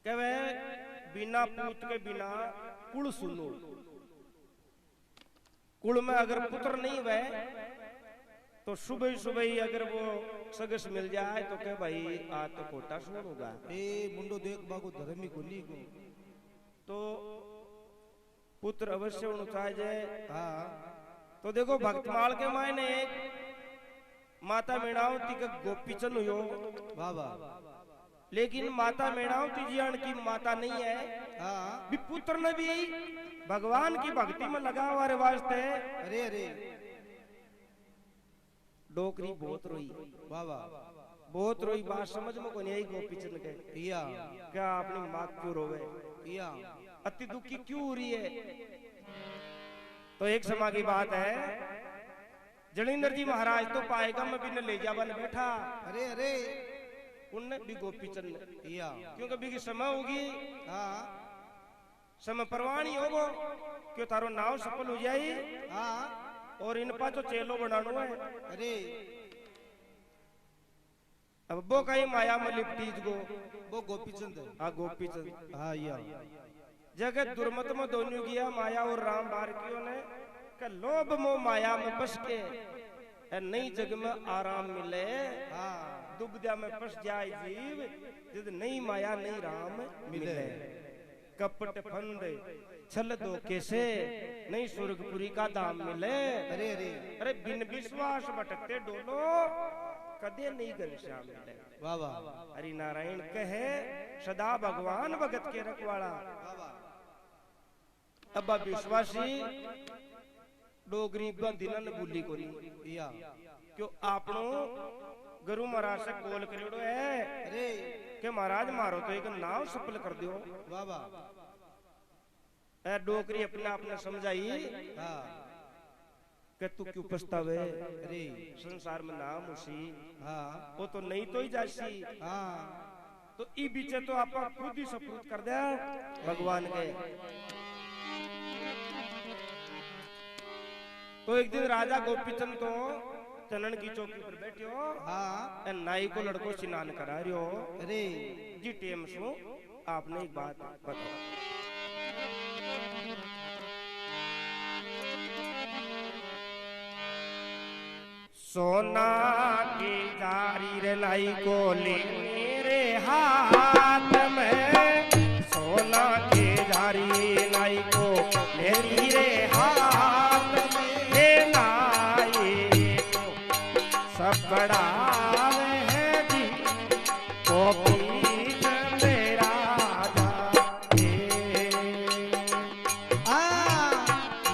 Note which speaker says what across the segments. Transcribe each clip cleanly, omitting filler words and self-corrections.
Speaker 1: कि वे बिना पूत के बिना कुल सुनो। कुल में अगर पुत्र नहीं हुए तो सुबह सुबह ही अगर वो सगस मिल जाए तो के भाई आज तो कोटा सुन होगा।
Speaker 2: ए मुंडो देख बागो धर्मी को नहीं को
Speaker 1: तो पुत्र अवश्य होना चाहिए।
Speaker 2: हाँ
Speaker 1: तो देखो भक्तमाल के मायने एक माता मेणावती का गोपीचंद हुयो
Speaker 2: बाबा,
Speaker 1: लेकिन माता मेणावती जी की माता नहीं है।
Speaker 2: हाँ
Speaker 1: भी पुत्र ने भी भगवान की भक्ति में लगा हुआ वास्ते
Speaker 2: अरे अरे
Speaker 1: डोकरी बहुत रोई
Speaker 2: बाबा,
Speaker 1: बहुत रोई। बात समझ में को नहीं आई गोपीचंद के
Speaker 2: या
Speaker 1: क्या अपनी माँ क्यों रोवे,
Speaker 2: या
Speaker 1: अति दुखी क्यों हो रही है। तो एक समय की बात है, जलिंदर जी महाराज तो पाएगा मैं भी न ले जावन बैठा।
Speaker 2: अरे अरे
Speaker 1: उनने भी गोपीचंद ने
Speaker 2: या
Speaker 1: क्योंकि भी की समय होगी,
Speaker 2: हाँ
Speaker 1: समय परवानी होगो क्यों तारो नाव सफल हो जाए।
Speaker 2: हाँ
Speaker 1: और इन पा तो चेलो बनानो है।
Speaker 2: अरे
Speaker 1: अब वो कहीं माया में लिपटीज गो
Speaker 2: वो गोपीचंद है।
Speaker 1: हाँ गोपीचंद
Speaker 2: हाँ या
Speaker 1: जगत दुर्मत में दोनों गया माया और राम बारकियों ने का लोभ मोह माया में बस के नई जग में आराम मिले।
Speaker 2: हाँ
Speaker 1: दुबदा में फंस जाए जीव जिद नई माया नई राम मिले। कपट फंद छल दो कैसे नई स्वर्गपुरी का दाम मिले।
Speaker 2: अरे अरे
Speaker 1: अरे बिन विश्वास भटकते डोलो कदे नहीं घनश्याम मिले।
Speaker 2: बाबा
Speaker 1: हरि नारायण कहे सदा भगवान भगत के रखवाड़ा। अब विश्वासी डोगरी बंदिनन भूली को नहीं
Speaker 2: या
Speaker 1: क्यों आपनो गुरु महाराज से कॉल करेड़ो है।
Speaker 2: अरे
Speaker 1: के महाराज मारो तो एक नाव सफल कर दियो।
Speaker 2: बाबा
Speaker 1: डोकरी अपने आप ने समझाई
Speaker 2: हाँ
Speaker 1: कि तू क्यों पछतावे,
Speaker 2: अरे
Speaker 1: संसार में नाम उसी
Speaker 2: हाँ
Speaker 1: वो तो नहीं तो ही जासी।
Speaker 2: हाँ
Speaker 1: तो ई बीचे तो आप खुद ही सपूत कर दे भगवान के। तो एक दिन राजा गोपीचंद तो चनन की चौकी पर बैठो।
Speaker 2: हाँ
Speaker 1: नाई को लड़को स्नान करा रहे हो।
Speaker 2: अरे
Speaker 1: जी टेम सो आपने एक बात बताओ। सोना की जारी रे नाई को ले मेरे हाथ में, सोना की जारी नाई को मेरी रे हाथ में। हे नाई को सब बड़ा है जी गोपी मेरा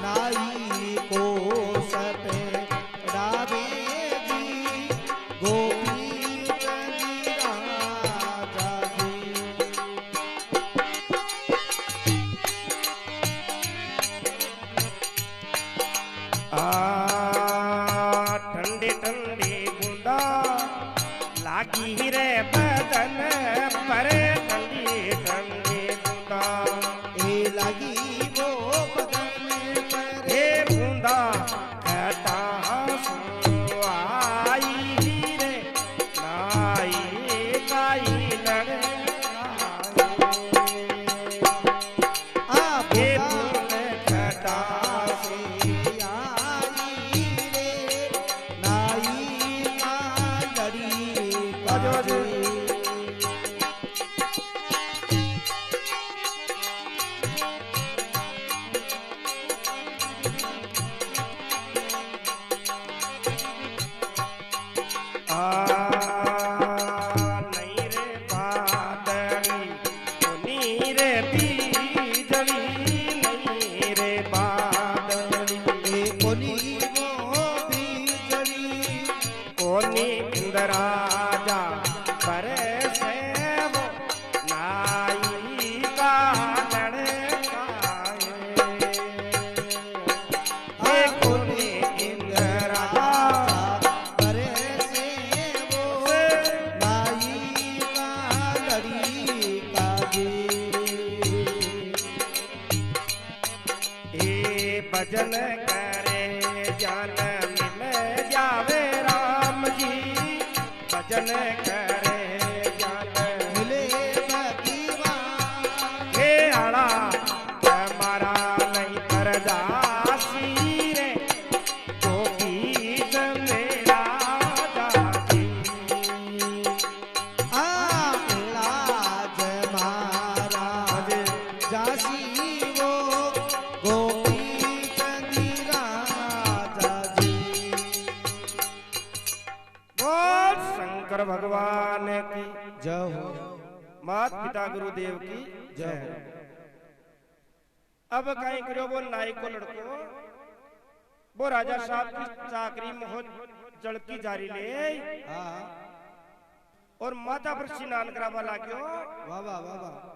Speaker 2: नाई को सब डाबे जी गोपी राजा जी।
Speaker 1: ठंडी ठंडी बूंदा लागी रे बदन पर, ठंडी ठंडी बूंदा
Speaker 2: ए लगी वो बदन पर,
Speaker 1: हे बूंदा कहता आई रे नाई काई लड़े
Speaker 2: आप
Speaker 1: हे बूंद कहता
Speaker 2: आई रे नाई का लड़ी का जी।
Speaker 1: नहीं रे बादली नी रे बीजली, नहीं रे बादली
Speaker 2: कोनी वो बीजली,
Speaker 1: कोनी इंद्राजा पर से वो नाई का लड़काए। हे कोनी इंद्राजा
Speaker 2: करे से वो नाई का लड़ी का जी।
Speaker 1: हे भजन करे जान मिल जावे राम जी, भजन करे जान
Speaker 2: मिले भगवान दासी वो गोपी चंदी राजा जी।
Speaker 1: बोल शंकर भगवान की
Speaker 2: जय हो।
Speaker 1: मात पिता गुरुदेव की जय हो। अब कहीं करो वो नाई को लड़को वो राजा साहब की चाकरी में हो जड़की जारी ले
Speaker 2: हाँ
Speaker 1: और माता पर स्नान करावा लाग्यो।
Speaker 2: वाह वाह वाह।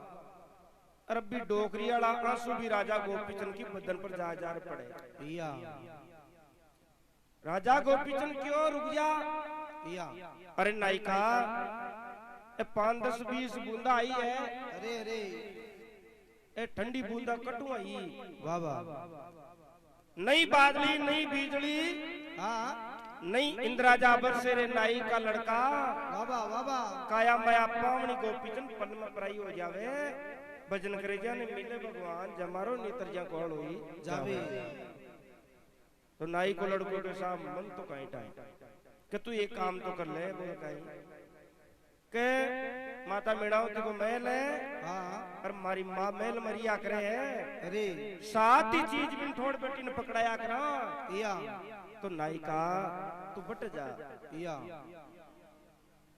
Speaker 1: अरबी डोकरी वाला आंसू भी राजा गोपीचंद की बदन पर जा जार पड़े।
Speaker 2: या
Speaker 1: राजा गोपीचंद क्यों रुक जा?
Speaker 2: या
Speaker 1: अरे नायिका 5-10-20 बूंदा आई है।
Speaker 2: अरे अरे
Speaker 1: ए ठंडी बूंदा कटू आई।
Speaker 2: वाह वाह।
Speaker 1: नई बादली नई बिजली
Speaker 2: हाँ
Speaker 1: नई इंद्राजा बरसे रे नाई का लड़का
Speaker 2: वाह वाह वाह।
Speaker 1: काया माया पावनी गोपीचंद पन में पराई हो जावे। भजन करे जाने मिले भगवान जमारो नेतर जा कौन हुई
Speaker 2: जावे।
Speaker 1: तो नाई को लड़को के साथ मन तो कहीं टाइम कि तू एक काम तो कर ले। बोल कहीं के माता मेड़ाओ तेको महल है।
Speaker 2: हाँ
Speaker 1: और मारी माँ महल मरिया करे है।
Speaker 2: अरे
Speaker 1: साथ ही चीज बिन थोड़ बेटी ने पकड़ाया करा।
Speaker 2: या
Speaker 1: तो नाई का तू बट जा।
Speaker 2: या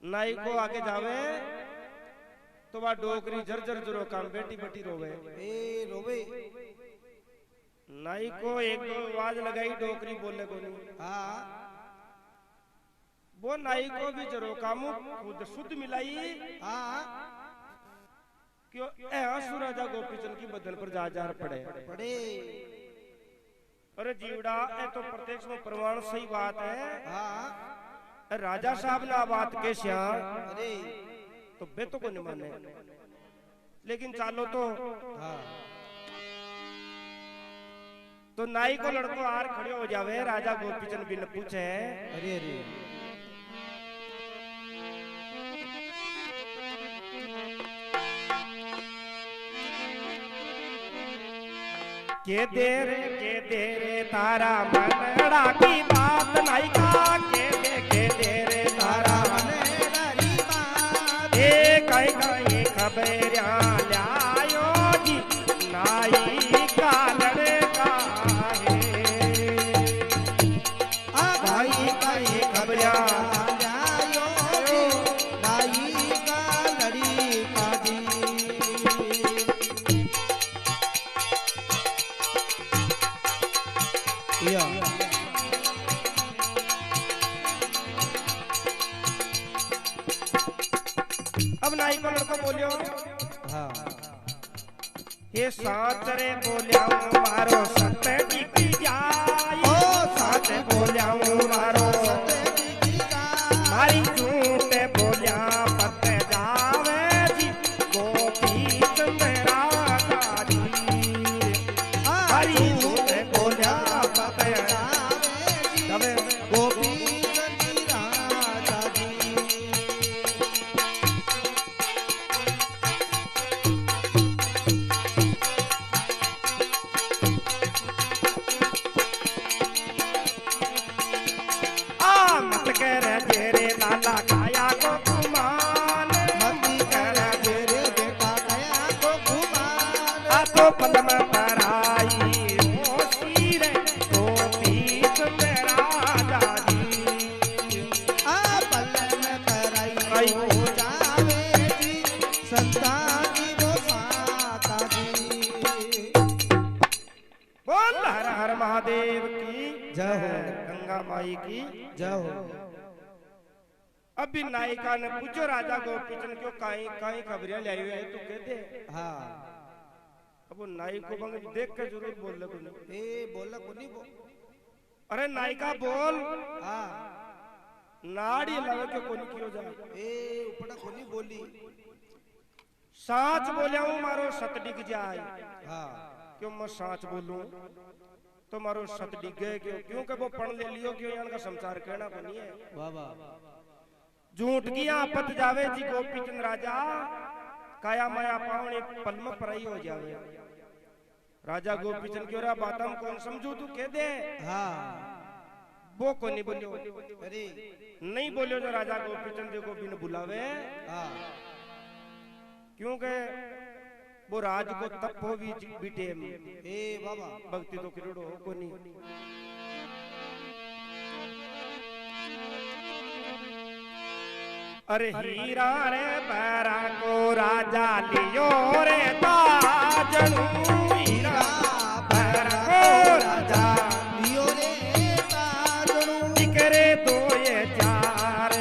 Speaker 1: नाई को आगे जावे तो वह डोकरी झरझर जरो काम बेटी बेटी रोवे।
Speaker 2: ए रोवे।
Speaker 1: नाई को एक दो आवाज लगाई डोकरी बोले को नहीं।
Speaker 2: हाँ
Speaker 1: वो नाई को भी जरो कामू खुद शुद्ध मिलाई।
Speaker 2: हाँ
Speaker 1: क्यों आंसू राजा गोपीचंद की बदन पर जा जार पड़े
Speaker 2: पड़े।
Speaker 1: अरे जीवड़ा ये तो प्रत्यक्ष में प्रमाण सही बात है।
Speaker 2: हाँ
Speaker 1: राजा साहब ना बात के श्याम
Speaker 2: अरे
Speaker 1: तो बेतो को नहीं माने। लेकिन चालो तो
Speaker 2: हाँ
Speaker 1: तो नाई को लड़को आर खड़े हो जावे। राजा गोपीचंद बिन पूछे
Speaker 2: अरे अरे
Speaker 1: के दे तारा मनड़ा की बात नाई का के दे रे तारा
Speaker 2: मनड़ा की बात।
Speaker 1: ए कई कई खबरिया लायो जी नाई का लड़का है।
Speaker 2: कई कई खबरिया लायो जी नाई का लड़का जी। या
Speaker 1: अब नाई को लड़को बोलियो।
Speaker 2: हाँ
Speaker 1: ये साच रे बोलिया मारो सत टिकी जाई।
Speaker 2: ओ
Speaker 1: साच बोलिया मारो मारी झूठ बोलिया पत जावे जी गोपीचंद राजा जी। मारी झूठ बोलिया पत जावे
Speaker 2: गोपी चंदी राजा जी।
Speaker 1: मत कर जेरे लाला काया को गुमान।
Speaker 2: मती कर जेरे बेटा काया को गुमान।
Speaker 1: तो पल में पराई होशी रे गोपीचंद राजा जी।
Speaker 2: पल में पराई हो जावे जी संता की वो साता जी।
Speaker 1: बोल हर हर महादेव की
Speaker 2: जय हो।
Speaker 1: गंगा माई की
Speaker 2: जय हो।
Speaker 1: अभी नायिका ने पूछो राजा गोपीचंद क्यों काई काई खबरियां लाई हुई है तू कह दे।
Speaker 2: हाँ
Speaker 1: अब वो नाई को बंग देख के जरूर बोल ले कोनी।
Speaker 2: ए बोला कोनी बो।
Speaker 1: अरे नायिका बोल
Speaker 2: हाँ
Speaker 1: नाड़ी लगे के कोनी क्यों जाए।
Speaker 2: ए उपड़ा कोनी बोली।
Speaker 1: साच बोलिया हूँ मारो सत डिग जाए।
Speaker 2: हाँ
Speaker 1: क्यों मैं साच बोलूं तो मारो सत डिग गए क्यों? क्योंकि वो पढ़ ले लियो क्यों यान का संसार कहना बनी है।
Speaker 2: वाह वाह।
Speaker 1: झूठ की आपत जावे जी गोपीचंद राजा काया माया पावने पल में पराई हो जावे। राजा गोपीचंद क्यों रहा बात हम कौन समझू तू कह दे।
Speaker 2: हाँ
Speaker 1: वो को नहीं बोलियो।
Speaker 2: अरे
Speaker 1: नहीं बोलियो जो राजा गोपीचंद को बिन बुलावे।
Speaker 2: हाँ
Speaker 1: क्योंकि वो राज को तप हो बीटे
Speaker 2: ए बाबा
Speaker 1: भक्ति तो किरड़ो हो को नहीं। अरे हीरा रे पैरा को राजा लियो रे ताजनू हीरा पैरा को राजा
Speaker 2: लियो रे ताजनू
Speaker 1: करे दो ये चार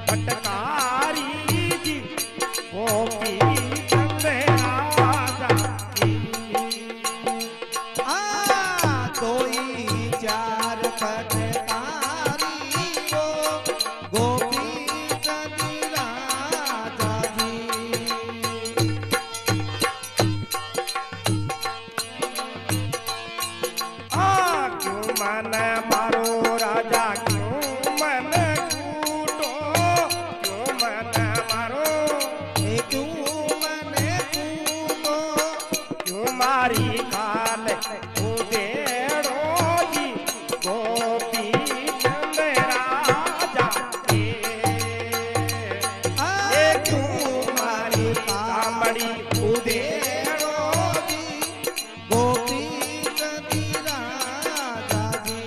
Speaker 1: फटकारी जी गोपी चंद राजा की
Speaker 2: दो ही चार फटकारी वो गोपी चंद राजा जी।
Speaker 1: क्यों मन मारो राजा क्यों मन कूटो क्यों मन मारो
Speaker 2: क्यों मन कूटो
Speaker 1: क्यों मारी काल उदेड़ो जी गोपी चंद राजा के
Speaker 2: क्यों मारी
Speaker 1: कामड़ी
Speaker 2: उदेड़ो जी गोपी चंद राजा जी।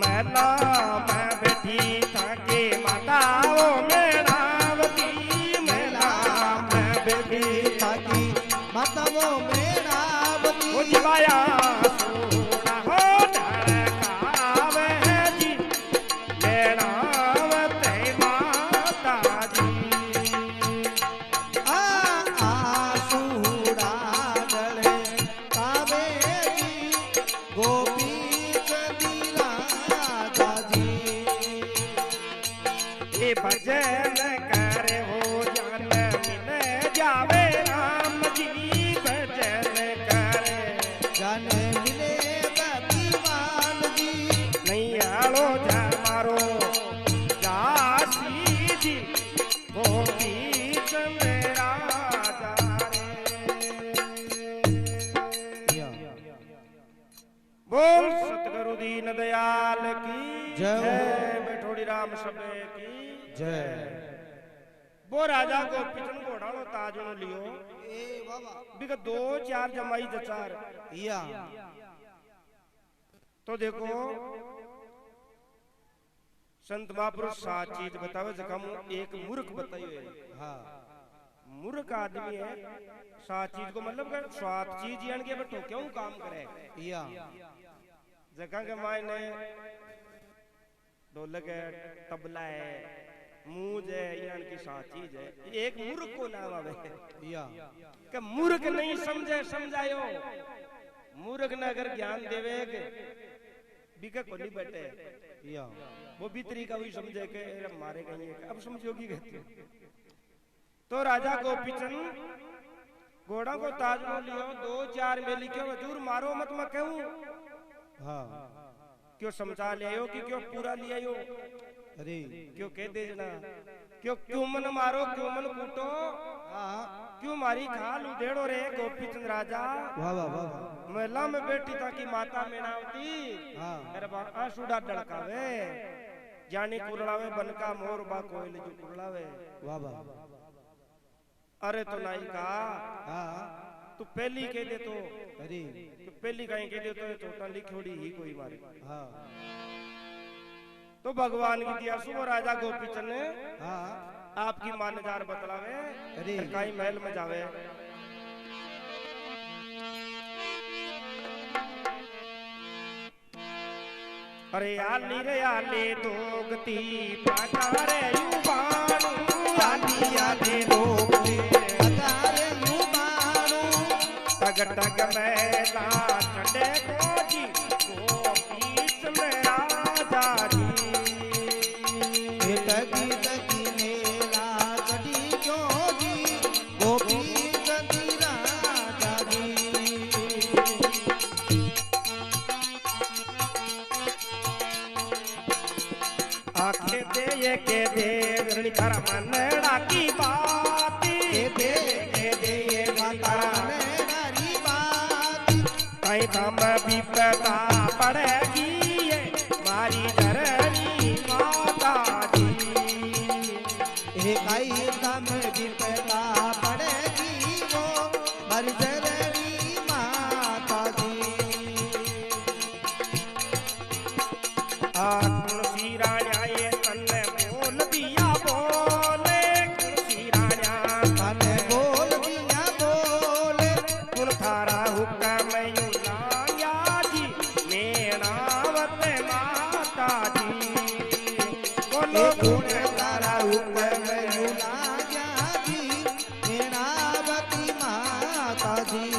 Speaker 1: मैला मैं बैठी था के माताओ मेरावती मैला मैं बैठी
Speaker 2: ताकि माताओं मेरावती
Speaker 1: ओ जीवाया सोना हो ढड़कावे जी मेरावते माता जी
Speaker 2: आसूड़ा गले कावे जी गोपी चंद राजा जी।
Speaker 1: ये भजन करे हो जान मिल जावे राम जी भजन करे
Speaker 2: जन मिले दीवान जी
Speaker 1: नहीं आलो जा मारो जासी जी गोपी चंद राजा रे। बोल सतगुरु दीन दयाल की
Speaker 2: जय।
Speaker 1: बैठोड़ी राम सबे की
Speaker 2: जय।
Speaker 1: वो राजा को पिछन घोड़ा लो ताजनो लियो
Speaker 2: ए बाबा
Speaker 1: बिक 2-4 जमाई जचार
Speaker 2: या
Speaker 1: तो देखो संत महापुरुष सात चीज बतावे जखम एक मूर्ख बताइए
Speaker 2: हाँ
Speaker 1: मूर्ख आदमी है सात चीज को मतलब कर सात चीज यानी के बटो क्यों काम करे
Speaker 2: या
Speaker 1: जगह के मायने ढोलक है तबला है मूज है यानी की सात चीज है एक मूर्ख को नाम आवे
Speaker 2: या
Speaker 1: कि मूर्ख नहीं समझे समझायो मूर्ख ने अगर ज्ञान देवे बिका को नहीं बैठे
Speaker 2: या
Speaker 1: वो भी तरीका वही समझे के मारे कहीं अब समझोगी कहते तो राजा गोपीचंद घोड़ा को ताज में लियो 2-4 में लिखो हजूर मारो मत मैं कहूं
Speaker 2: हाँ
Speaker 1: क्यों समझा ले आयो कि क्यों पूरा ले आयो
Speaker 2: अरे
Speaker 1: क्यों कह दे जना क्यों मन मारो क्यों मन कूटो
Speaker 2: हाँ
Speaker 1: क्यों मारी खाल उधेड़ो रे गोपीचंद राजा
Speaker 2: वाह वाह वाह
Speaker 1: महिला में बैठी था कि माता मेनावती
Speaker 2: हाँ
Speaker 1: अरे आसूड़ा डड़कावे जानी कुरलावे बनका मोर बा कोयल जो कुरलावे
Speaker 2: वाह वाह
Speaker 1: अरे तो नहीं कहा
Speaker 2: हाँ
Speaker 1: तू पहली कह दे तो
Speaker 2: अरे
Speaker 1: तू पहली कहीं कह दे तो चोटा लिखोड़ी ही कोई मारे
Speaker 2: हाँ
Speaker 1: तो भगवान की दिया सुबह राजा गोपीचंद ने
Speaker 2: हाँ
Speaker 1: आपकी मानदार बतलावे
Speaker 2: अरे
Speaker 1: कहीं महल में जावे अरे आली दोगती पाकारे युवानु आली दोगती
Speaker 2: अतारे युवानु
Speaker 1: टग टग मेला चढ़े गोजी गोपीचंद राजा जी
Speaker 2: टगी टगी मेला चढ़ी जोगी गोपीचंद राजा जी
Speaker 1: आखे दे ये के दे रणिकर मनड़ा की बात
Speaker 2: दे ये माता नारी बात
Speaker 1: कहीं हम विपदा पड़ेगी ये मारी धरणी माता जी
Speaker 2: कहीं हम विपदा पड़ेगी मारी शरणी माता जी
Speaker 1: तुलसी राजा ये तन्ने बोल दिया बोले तुलसी राजा
Speaker 2: तने बोल दिया बोले
Speaker 1: कुण थारा हुक्म यूं लाया जी मेणावत माता जी बोलो
Speaker 2: गुण तारा हुक्म युना जी मीणावती माता जी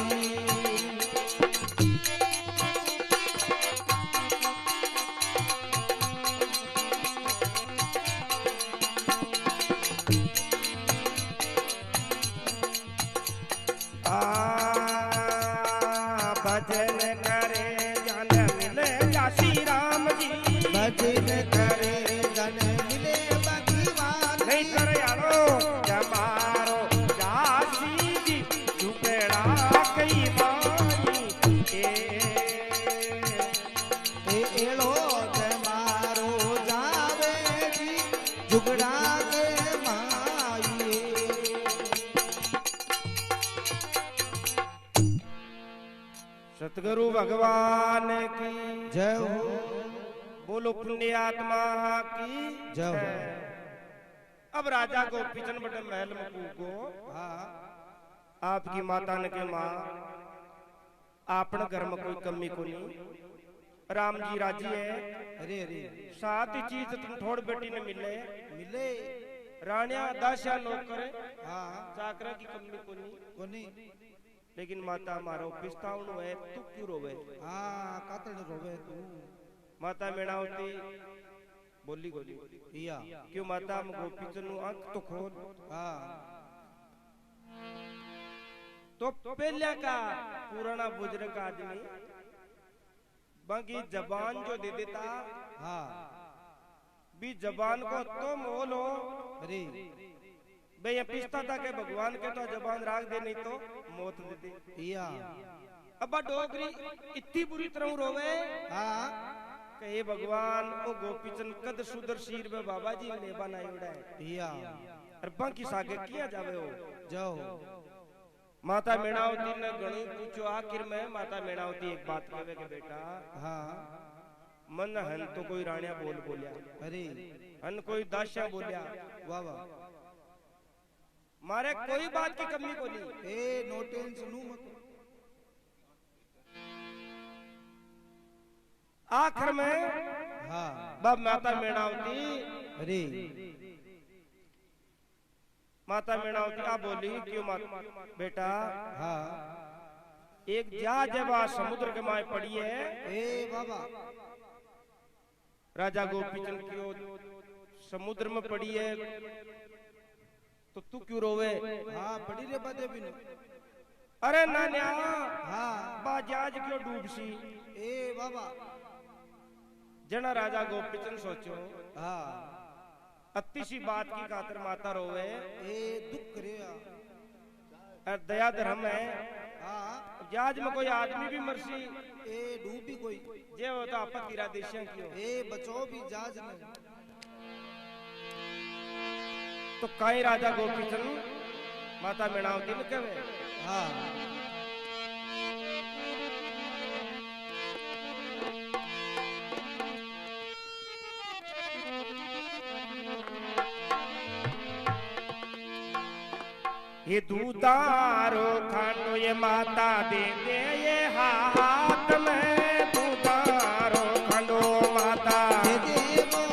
Speaker 1: भजन करे जन मिले श्री राम जी
Speaker 2: भजन करे जन मिले भगवान
Speaker 1: नहीं कर यारो जमारो जासी जी झुकड़ा कई माई
Speaker 2: एड़ो मारो जावे जी झुगड़ा के माई
Speaker 1: सतगुरु भगवान की
Speaker 2: जय हो
Speaker 1: बोलो पुण्यात्मा की
Speaker 2: जय हो।
Speaker 1: अब राजा को पिछन बटे महल मकू को
Speaker 2: हाँ
Speaker 1: आपकी माता ने के माँ आपन घर में कोई कमी को नहीं राम जी राजी है
Speaker 2: अरे अरे
Speaker 1: सात ही चीज तुम थोड़ बेटी ने मिले
Speaker 2: मिले
Speaker 1: रानिया दासिया नौकर
Speaker 2: हाँ
Speaker 1: चाकरा की कमी को नहीं
Speaker 2: कोनी
Speaker 1: लेकिन माता मारो पिस्तावनु है तू क्यों रोवे
Speaker 2: हाँ कातड़ रोवे तू
Speaker 1: माता मेणावती बोली गोली
Speaker 2: या
Speaker 1: क्यों माता मगो पिचनु आंख तो खोल
Speaker 2: हाँ
Speaker 1: तो पहले का पुराना बुजुर्ग आदमी बाकी जबान जो दे देता
Speaker 2: हाँ
Speaker 1: भी जबान को तो मोलो
Speaker 2: अरे
Speaker 1: बे ये पिस्ता था के भगवान के तो जबान राख दे नहीं तो मौत दे दे
Speaker 2: या
Speaker 1: अब डोगरी इतनी बुरी तरह रोवे
Speaker 2: हाँ
Speaker 1: कि हे भगवान ओ गोपीचंद कद सुदर शीर में बाबा जी ने बनाई उड़ाए
Speaker 2: या
Speaker 1: और बाकी सागे किया जावे हो
Speaker 2: जाओ
Speaker 1: माता मेणावती ने गणु पूछो आखिर में माता मेणावती एक बात कहे कि बेटा
Speaker 2: हाँ
Speaker 1: मन हन तो कोई राणिया बोल बोलिया
Speaker 2: अरे
Speaker 1: हन कोई दास्या बोलिया
Speaker 2: वाह वाह
Speaker 1: मारे कोई बात की कमी को नहीं
Speaker 2: ए नो टेंशन मत
Speaker 1: आखिर में
Speaker 2: हाँ
Speaker 1: बाब माता मेणावती
Speaker 2: अरे
Speaker 1: माता मेणावती आ बोली क्यों बेटा
Speaker 2: हाँ
Speaker 1: एक जब समुद्र के माय पड़ी है
Speaker 2: ए बाबा
Speaker 1: राजा गोपीचंद क्यों समुद्र में पड़ी है तो तू क्यों रोवे
Speaker 2: हाँ पड़ी रे बदे भी
Speaker 1: अरे नान्या
Speaker 2: हाँ
Speaker 1: बाजाज क्यों डूबसी
Speaker 2: ए बाबा
Speaker 1: जना राजा गोपीचंद सोचो
Speaker 2: हाँ
Speaker 1: अति सी बात की खातिर माता रोवे
Speaker 2: ए दुख रे
Speaker 1: और दया धर्म है
Speaker 2: हाँ
Speaker 1: जहाज में कोई आदमी भी मरसी
Speaker 2: ए डूबी कोई
Speaker 1: जे होता आपत इरादेशियां क्यों
Speaker 2: ए बचाओ भी जहाज में
Speaker 1: तो काई राजा गोपीचंद माता मेणावती ने कहे
Speaker 2: हाँ
Speaker 1: ये दूधारो खानो ये माता दे दे ये हाथ में दूधारो खानो माता
Speaker 2: दे दे वो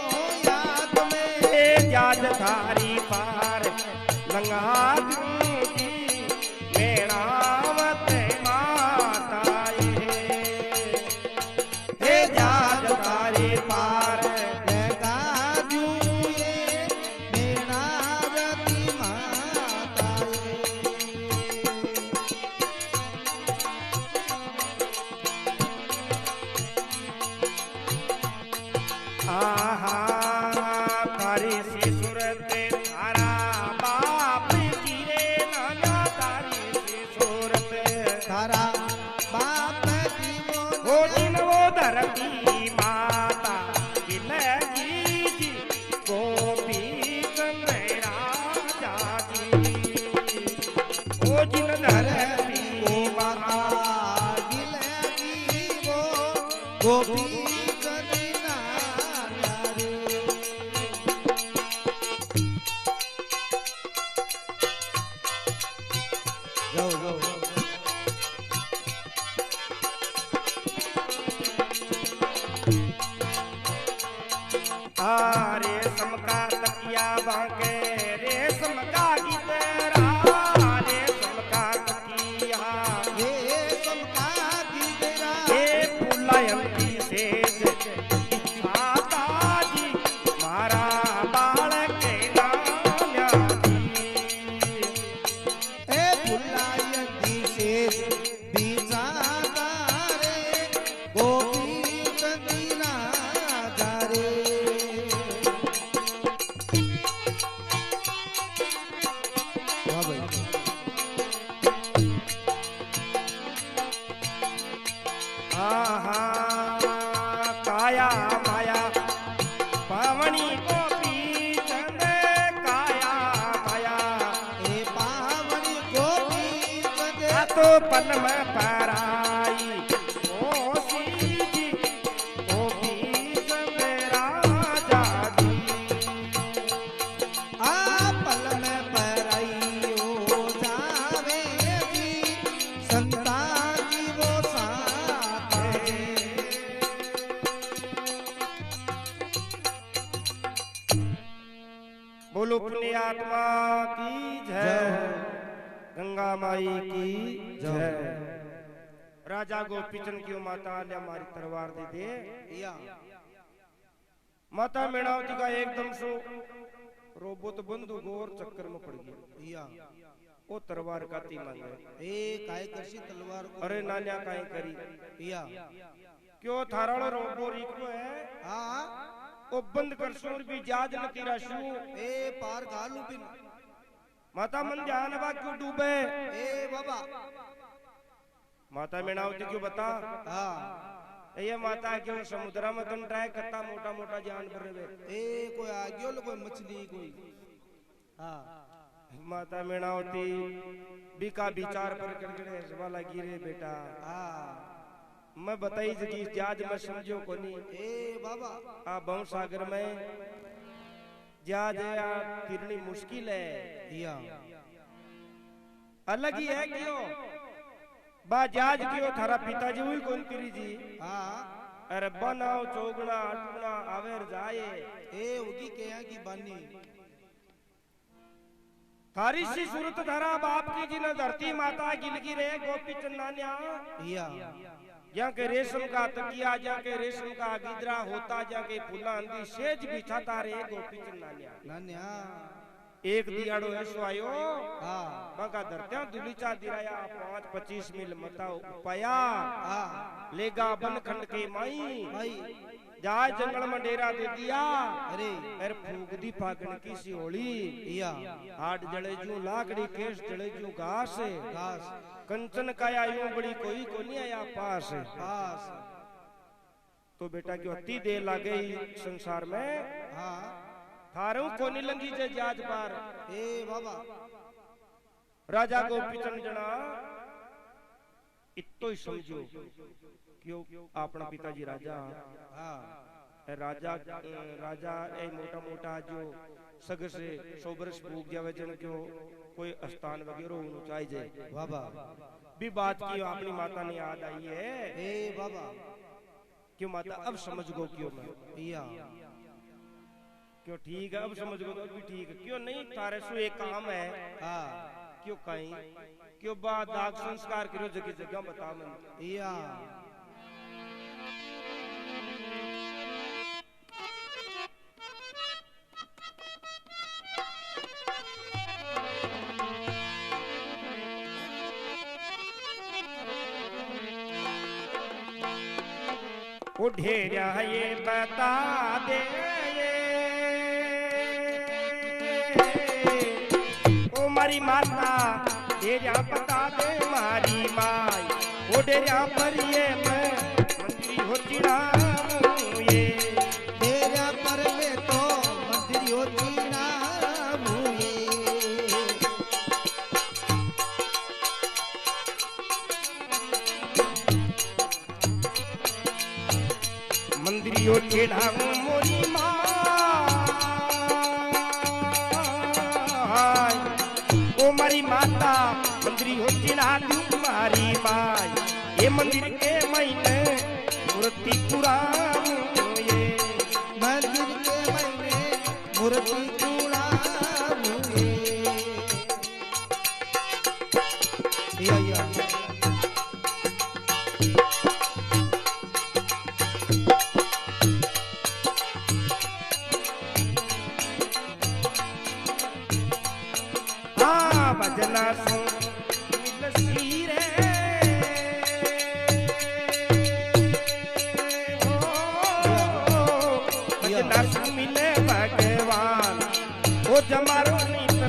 Speaker 2: याद में
Speaker 1: ये जाज थारी पार लंगा दूंगी मेणावत माता ये जाज थारी पार
Speaker 2: लगा दूं ये मेणावती माता
Speaker 1: आहा तारी सी सूरत थारा बाप की रे नाना तारी सी सूरत
Speaker 2: तारा बाप की
Speaker 1: वो दिन वो धरती माता की लगी जी गोपी राजा जी वो दिन धरती
Speaker 2: गोपी कदीना न्यारे जाओ जाओ
Speaker 1: रेशम का तकिया बांके रेशम का गिदरा रेशम का तकिया
Speaker 2: रेशम का गिदरा
Speaker 1: ये फुलायन की सेज इच्छाता जी मारा बाल के नाम्या जी
Speaker 2: ए फुलायन की सेज बिचाता रे गोपी कदीना जारे
Speaker 1: काया माया पावनी गोपी चंद काया माया
Speaker 2: ए पावनी गोपी चंद
Speaker 1: तो पन में पराई ओसी जी गोपी चंद राजा जी
Speaker 2: आ पल में पराई ओ जावे जी संता की वो साथ है
Speaker 1: बोलो पुण्य आत्मा की जय गंगा माई की जय राजा गोपीचंद की माता ने हमारी तलवार दे दे
Speaker 2: या
Speaker 1: माता मेणावती का एकदम सो रोबोत बंधु गोर चक्कर में पड़ गया
Speaker 2: या
Speaker 1: वो तलवार का ती मांगे
Speaker 2: ए काय करशी तलवार को
Speaker 1: अरे नान्या काई करी
Speaker 2: या
Speaker 1: क्यों थाराड़ो रोबो रिको है
Speaker 2: हां
Speaker 1: वो बंद कर सुर भी जाज न तेरा शू
Speaker 2: ए पार घालू बिन
Speaker 1: माता मन ध्यान बा क्यों डूबे
Speaker 2: ए बाबा
Speaker 1: माता मेणावती क्यों बता
Speaker 2: हां
Speaker 1: ये माता क्यों समुद्र में तुम ट्राई करता मोटा मोटा जानवर रे
Speaker 2: ए कोई आगियो लो कोई मछली कोई हां
Speaker 1: माता मेणावती बीका विचार पर करके सवाल गिरे बेटा
Speaker 2: हां
Speaker 1: मैं बताई कि जहाज में समझो कोनी
Speaker 2: ए बाबा
Speaker 1: आ बहु सागर में जहाज तिरनी मुश्किल है
Speaker 2: या
Speaker 1: अलग ही है क्यों बा जहाज क्यों थारा पिताजी हुई कौन तिरी जी
Speaker 2: हां
Speaker 1: अरे बनाओ चौगुना आठगुना आवेर जाए
Speaker 2: ए उगी के यहाँ की बानी
Speaker 1: थारी सी सूरत धरा बाप की जी न धरती माता गिलगी रे गोपी चंदान्या
Speaker 2: या
Speaker 1: यहाँ के रेशम का तकिया जहाँ के रेशम का गिदरा होता जहाँ के फूला अंधी सेज बिछाता रे गोपी चंदान्या
Speaker 2: नान्या
Speaker 1: एक दियाड़ो ऐसो आयो
Speaker 2: हां
Speaker 1: बका धरत्या दुलीचा दिराया 5-25 मील मता उपाया
Speaker 2: हां
Speaker 1: लेगा बन खंड के माई
Speaker 2: भाई
Speaker 1: जहाज जंगल में डेरा दे दिया
Speaker 2: अरे
Speaker 1: अरे फूक दी फागण की सी होली
Speaker 2: या
Speaker 1: हाट जड़े जू लाकड़ी केस जड़े जू घास
Speaker 2: घास
Speaker 1: कंचन काया यूं बड़ी कोई को नहीं आया पास
Speaker 2: पास
Speaker 1: तो बेटा क्यों अति देर लग गई संसार में
Speaker 2: हां
Speaker 1: थारू को नहीं लंगी जे जाज पार
Speaker 2: ए बाबा
Speaker 1: राजा गोपीचंद जना इतो ही समझो क्यों अपना पिताजी राजा
Speaker 2: हां
Speaker 1: राजा राजा ए मोटा मोटा जो सगर से 100 वर्ष भूख जावे जन क्यों कोई स्थान वगैरह ऊंचाई जाए
Speaker 2: बाबा
Speaker 1: भी बात की अपनी माता ने याद आई है
Speaker 2: ए बाबा
Speaker 1: क्यों माता अब समझ गो क्यों मैं
Speaker 2: या
Speaker 1: क्यों ठीक है अब समझ गो तो भी ठीक है क्यों नहीं तारे सु एक काम है
Speaker 2: हां
Speaker 1: क्यों कहीं क्यों बाद दाग संस्कार करो जगह जगह बता मन
Speaker 2: या
Speaker 1: वो ढेरा ये बता दे ओ मारी माता ढेरा बता दे मारी माई वो ढेरा पर ये मैं मंत्री हो चिड़ाऊं ये
Speaker 2: तेरा पर में तो मंदिर होती ना मुए
Speaker 1: मंदिरियो चढ़ाऊं मोरी माय ओ मारी माता मंदिरियो चढ़ा दूं मारी माय ये मंदिर के महीने मूर्ति पुराऊं ये
Speaker 2: मंदिर के महीने मूर्ति चूड़ाऊं या
Speaker 1: भजना सो मिलसी रे भजना सो मिले भगवान ओ जमारो नहीं तो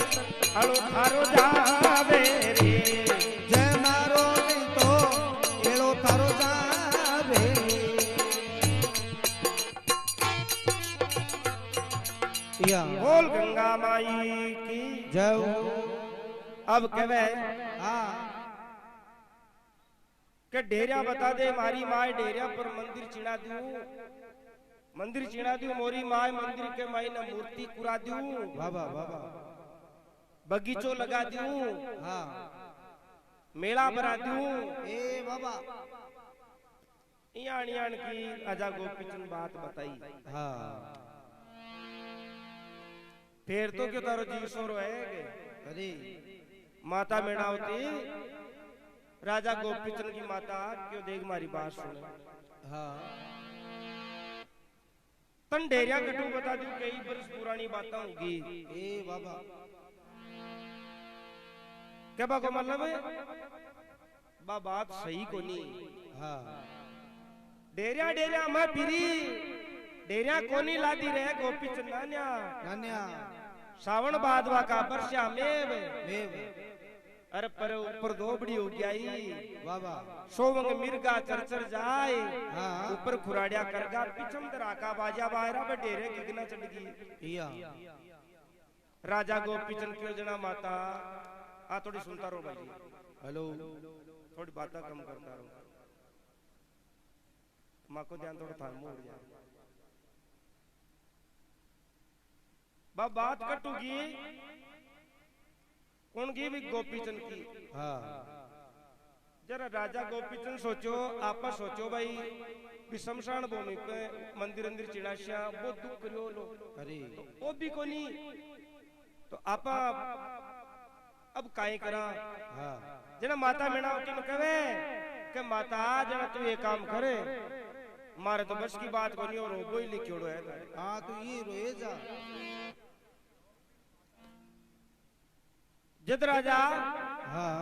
Speaker 1: हलो थारो जावे रे
Speaker 2: जय मारो नहीं तो एड़ो थारो जावे या
Speaker 1: बोल गंगा माई की
Speaker 2: जय
Speaker 1: अब कहवे
Speaker 2: हाँ
Speaker 1: के डेरिया बता दे मारी माय डेरिया पर मंदिर चिड़ा दूं मोरी माय मंदिर के माई ने मूर्ति कुरा दूं
Speaker 2: बाबा बाबा
Speaker 1: बगीचो लगा दूं
Speaker 2: हाँ
Speaker 1: मेला बना दूं
Speaker 2: ए बाबा
Speaker 1: यान यान की राजा गोपीचंद बात बताई
Speaker 2: हाँ
Speaker 1: फिर तो क्यों तारो जीव सो रोए
Speaker 2: अरे
Speaker 1: माता मेणावती राजा गोपीचंद की माता क्यों देख मारी बात सुने
Speaker 2: हाँ
Speaker 1: तन डेरिया कटू बता दूं कई बरस पुरानी बातें होगी
Speaker 2: ए बाबा
Speaker 1: क्या बाको मतलब है बात सही को नहीं
Speaker 2: हाँ
Speaker 1: डेरिया मैं फिरी डेरिया कोनी लादी रहे गोपीचंद नान्या
Speaker 2: नान्या
Speaker 1: सावन बादवा का वर्षा मेव अरे पर ऊपर दोबड़ी हो गई
Speaker 2: बाबा
Speaker 1: सोवंग मिर्गा चरचर जाए
Speaker 2: हाँ
Speaker 1: ऊपर खुराड़िया करगा पिछम दराका बाजा बाहरा बे डेरे गिगना चढ़ गई
Speaker 2: या
Speaker 1: राजा गोपीचंद क्यों जना माता आ थोड़ी सुनता रहो भाई
Speaker 2: हेलो
Speaker 1: थोड़ी बातें कम करता रहो माँ को ध्यान थोड़ा था मोड़ जाए बात कटूगी कौन की भी गोपीचंद की
Speaker 2: हाँ
Speaker 1: जरा राजा गोपीचंद सोचो आपस सोचो भाई भी शमशान भूमि पे मंदिर अंदिर चिड़ाशिया वो दुख करियो लो
Speaker 2: अरे
Speaker 1: तो वो भी कोनी तो आपा अब काई करा
Speaker 2: हाँ
Speaker 1: जना माता मेणावती ने कहे कि माता जना तू ये काम करे मारे तो बस की बात कोनी और वो ही लिखियोड़ो है
Speaker 2: हाँ तो ये रोए जा
Speaker 1: जद राजा
Speaker 2: हाँ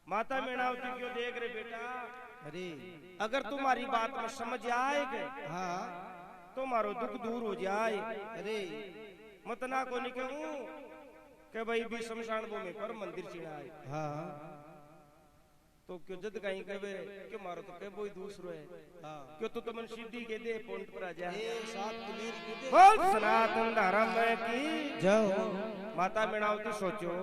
Speaker 1: माता मेणावती क्यों देख रहे बेटा
Speaker 2: अरे
Speaker 1: अगर तुम्हारी बात में समझ आएगा
Speaker 2: हाँ
Speaker 1: तो मारो दुख दूर हो जाए
Speaker 2: अरे
Speaker 1: मत ना को नहीं कहूं कि भाई भी शमशान भूमि पर मंदिर चिढ़ाए
Speaker 2: हाँ
Speaker 1: तो क्यों जद कहीं कहे क्यों मारो तो कहे वो दूसरो है
Speaker 2: हाँ
Speaker 1: क्यों तो तुमन सीधी के दे पॉइंट पर आ जा
Speaker 2: ए साथ क्लियर की दे
Speaker 1: बोल सनातन धर्म की
Speaker 2: जाओ
Speaker 1: माता मेणावती सोचो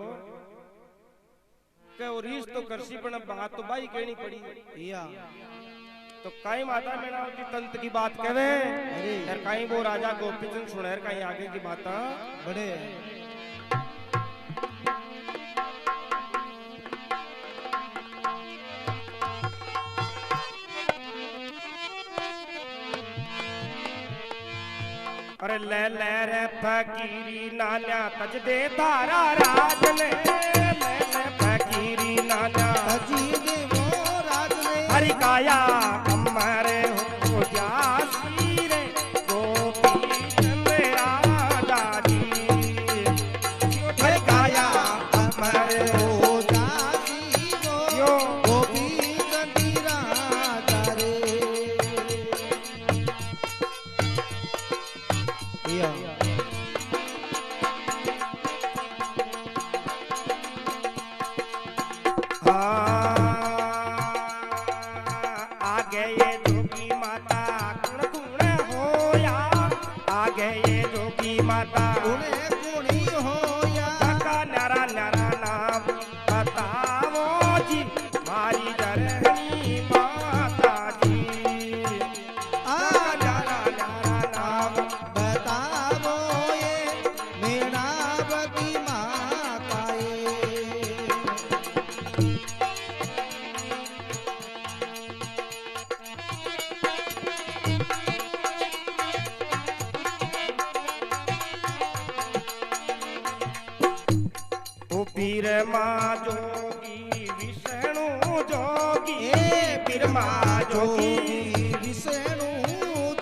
Speaker 1: कि वो रीस तो करसी पर बात तो भाई कहनी पड़ी
Speaker 2: या
Speaker 1: तो कहीं माता मेणावती तंत्र की बात कहे
Speaker 2: अरे
Speaker 1: यार कहीं वो राजा गोपीचंद सुने कहीं आगे की बात
Speaker 2: बड़े
Speaker 1: अरे ले रे फकीरी नान्या तज दे तारा राज ने ले फकीरी नान्या
Speaker 2: अजी दे वो राज ने
Speaker 1: हरि काया हमारे हो जासी रे गोपीचंद राजा जी हरि काया हमारे
Speaker 2: हो जासी
Speaker 1: यो
Speaker 2: गोपीचंद राजा रे या
Speaker 1: आगे ये जोगी माता गुण गुण होया आगे ये जोगी माता
Speaker 2: गुणे गुणी होया
Speaker 1: काका नारा नारा नाम बताओ जी मारी जरनी माता जी
Speaker 2: आ
Speaker 1: जोगी
Speaker 2: ए
Speaker 1: बिरमा जोगी
Speaker 2: विष्णु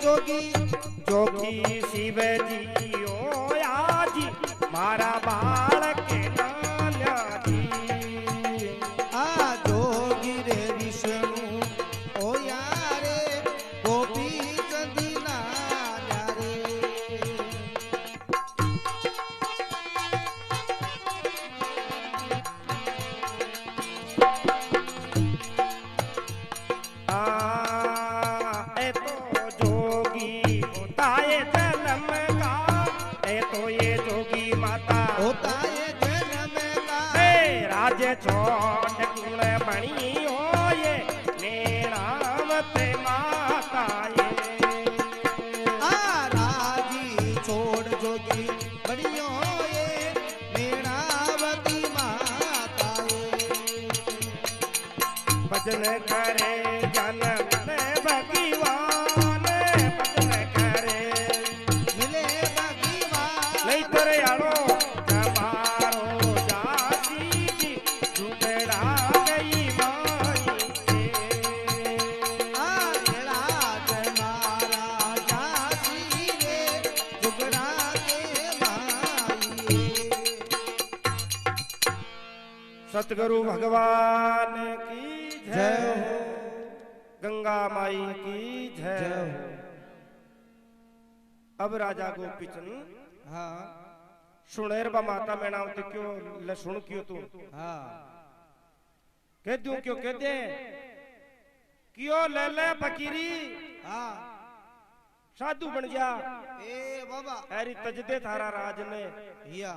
Speaker 2: जोगी
Speaker 1: जोगी शिव जी ओ आजी मारा बालक नान्या जी
Speaker 2: आ जोगी रे विष्णु ओ यारे गोपी चंदना यारे
Speaker 1: ए तो जोगी होता है जन्म का ए तो ये जोगी माता
Speaker 2: होता है जन्म का
Speaker 1: ए राजे छोट गुण बनी हो ये मेरावत माता ये
Speaker 2: आ राजी छोड़ जोगी बड़ियो ये मेरावती माता ये
Speaker 1: भजन करे जन्म भगवान भजन करे
Speaker 2: मिले भगवान
Speaker 1: नहीं तेरे यारो जमारो जासी जी झुकड़ा गई माई के
Speaker 2: आ येड़ा जमारा जासी रे जुगड़ा के माई
Speaker 1: सतगुरु भगवान की जय
Speaker 2: जय
Speaker 1: हो गंगा माई की जय
Speaker 2: जय
Speaker 1: हो
Speaker 2: हो।
Speaker 1: अब राजा गोपीचंद
Speaker 2: हाँ
Speaker 1: सुनेर बा माता में नाम तो क्यों ले सुन क्यों तू
Speaker 2: हाँ
Speaker 1: कह दूं क्यों कह दे क्यों ले ले फकीरी
Speaker 2: हाँ
Speaker 1: साधु बन जा
Speaker 2: ए बाबा
Speaker 1: हैरी तजदे थारा राज ने
Speaker 2: या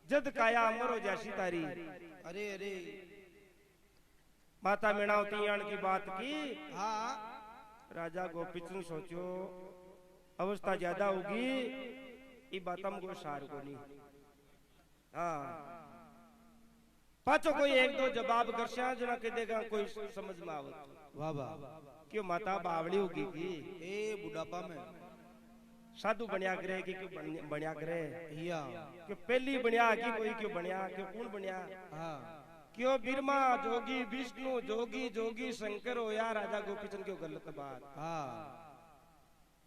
Speaker 1: जद काया अमर हो जैसी तारी
Speaker 2: अरे अरे
Speaker 1: माता मीणावती यान की बात की
Speaker 2: हाँ
Speaker 1: राजा गोपीचंद सोचो अवस्था ज्यादा होगी ये बात हमको सार को नहीं हाँ पाचो कोई एक दो जवाब करशा जना के देगा कोई समझ में आवत
Speaker 2: बाबा
Speaker 1: क्यों माता बावड़ी होगी की
Speaker 2: ए बुढ़ापा में
Speaker 1: साधु बनिया करे कि क्यों बनिया करे
Speaker 2: या
Speaker 1: क्यों पहली बनिया की कोई क्यों बनिया क्यों कौन बनिया
Speaker 2: हाँ
Speaker 1: क्यों बिरमा जोगी विष्णु जोगी जोगी शंकर हो या राजा गोपीचंद क्यों गलत बात
Speaker 2: हाँ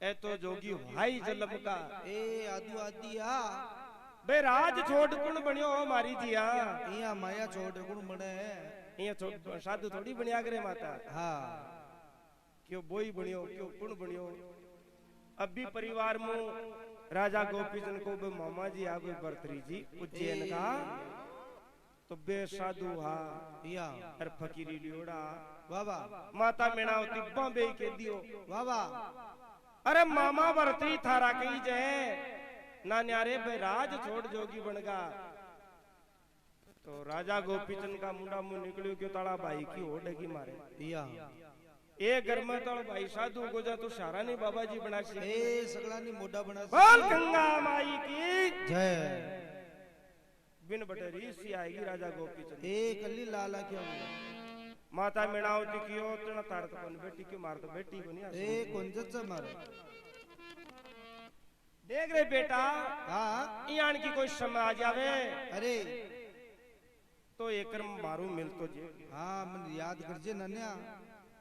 Speaker 1: ए तो जोगी भाई जलम का
Speaker 2: ए आदू आदिया
Speaker 1: बे राज छोड़ कुण बनियो हो मारी जिया
Speaker 2: इया माया छोड़ गुण मणे
Speaker 1: ये साधु थोड़ी बनिया करे माता
Speaker 2: हाँ
Speaker 1: क्यों बोई बनियो क्यों कुण बनियो अब भी परिवार में राजा गोपीचंद को बे मामा जी आ गए बर्तरी जी उज्जैन का तो बे साधु हा
Speaker 2: या
Speaker 1: अर फकीरी लियोड़ा
Speaker 2: बाबा
Speaker 1: माता मीणावती बॉम्बे के दियो
Speaker 2: बाबा
Speaker 1: अरे मामा बर्तरी थारा कही जय ना न्यारे बे राज छोड़ जोगी बनगा तो राजा गोपीचंद का मुंडा मुंह निकलियो क्यों ताड़ा भाई की ओढ़ की मारे
Speaker 2: या
Speaker 1: ए घर में तो भाई साधु को जा तो सारा नहीं बाबा जी बना सी
Speaker 2: ए सगलानी मोटा बना
Speaker 1: बोल गंगा माई की
Speaker 2: जय
Speaker 1: बिन बटरी सी आएगी राजा गोपीचंद
Speaker 2: ए कल्ली लाला क्या
Speaker 1: माता मीणावती की हो तो तार तो कौन बेटी क्यों मार तो बेटी को नहीं
Speaker 2: ए कुंजत से मारे
Speaker 1: देख रहे बेटा
Speaker 2: हाँ
Speaker 1: यान की कोई समय आ जावे
Speaker 2: अरे
Speaker 1: तो एक मारू मिल तो जे
Speaker 2: हाँ मन याद कर जे नन्या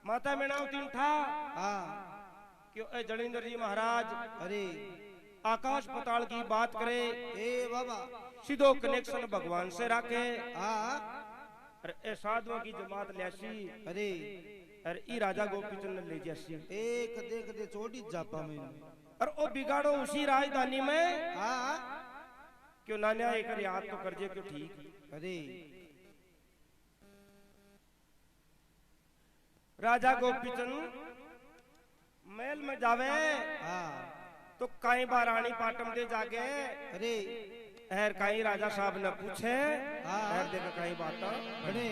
Speaker 1: माता मीणावती उठा
Speaker 2: हाँ
Speaker 1: क्यों ए जड़ेंद्र जी महाराज
Speaker 2: अरे
Speaker 1: आकाश पताल की बात करे
Speaker 2: ए बाबा
Speaker 1: सीधो कनेक्शन भगवान से रखे
Speaker 2: हाँ
Speaker 1: अरे ए साधुओं की जमात ल्यासी
Speaker 2: अरे
Speaker 1: अरे ई राजा गोपीचंद ने ले जैसी
Speaker 2: ए कदे कदे चोटी जापा में
Speaker 1: और ओ बिगाड़ो उसी राजधानी में
Speaker 2: हाँ
Speaker 1: क्यों नान्या एक याद तो कर जे क्यों ठीक
Speaker 2: अरे
Speaker 1: राजा गोपीचंद महल में जावे
Speaker 2: हाँ
Speaker 1: तो कई बार रानी पाटम दे जागे
Speaker 2: अरे
Speaker 1: हर कई राजा साहब ने पूछे
Speaker 2: हाँ।
Speaker 1: हर देखा कई बात
Speaker 2: अरे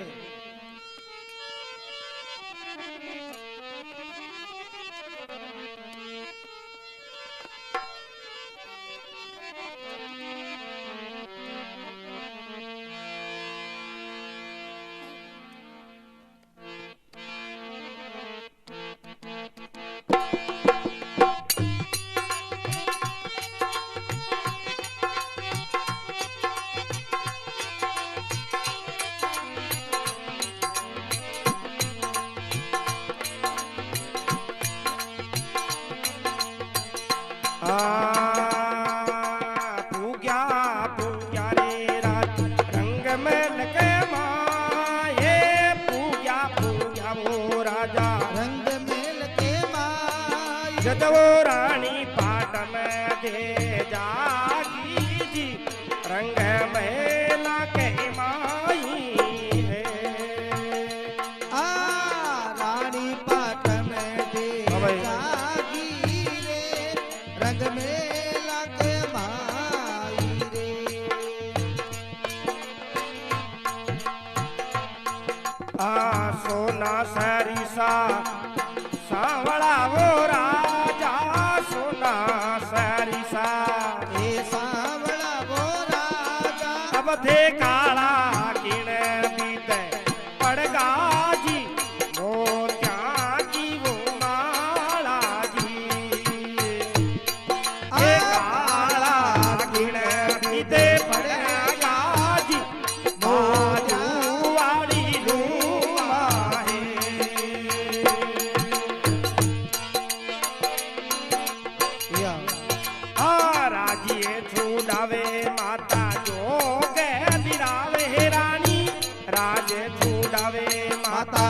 Speaker 1: जदवो रानी पाट में दे जागी जी रंग मेला के माई है
Speaker 2: रानी पाट में दे जागी रे रंग मेला के माई रे
Speaker 1: सोना सरिसा सांवला वो राजा सोना सरिसा
Speaker 2: सांवला वो राजा
Speaker 1: अब थे काला किण बीते पड़गा जी मोत्या की वो माला जी ये काला किण बीते पड़गा जी बाजू वाली लूमा है राजिए छूडावे माता जो के दिलावे रानी राजे छूडावे माता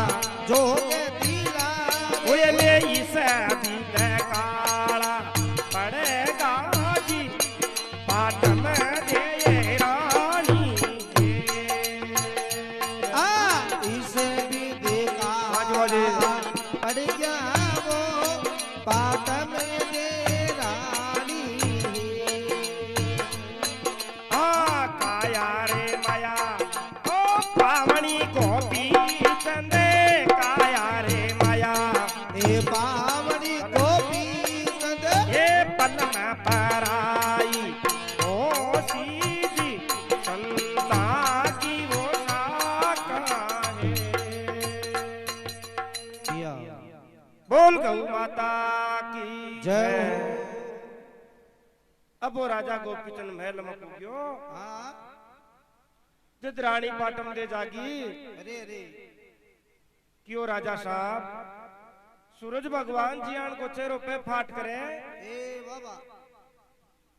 Speaker 2: जो के दिलावे
Speaker 1: ओए ले इस बीते काला पड़ेगा जी पाट में दे रानी
Speaker 2: इसे भी देखा पड़ गया वो पाट में दे रानी
Speaker 1: काया रे माया ओ पावनी गोपी चंदे काया रे माया
Speaker 2: ए पावनी गोपी चंद
Speaker 1: ये पल में पराई ओ सीधी संता की वो साका है बोल गौ माता की
Speaker 2: जय
Speaker 1: अब वो राजा गोपीचंद महल में पूज्यो
Speaker 2: हाँ
Speaker 1: जद रानी पाटम दे जागी
Speaker 2: अरे अरे
Speaker 1: क्यों राजा साहब सूरज भगवान जी आन को चेहरों पे फाट करे
Speaker 2: ए बाबा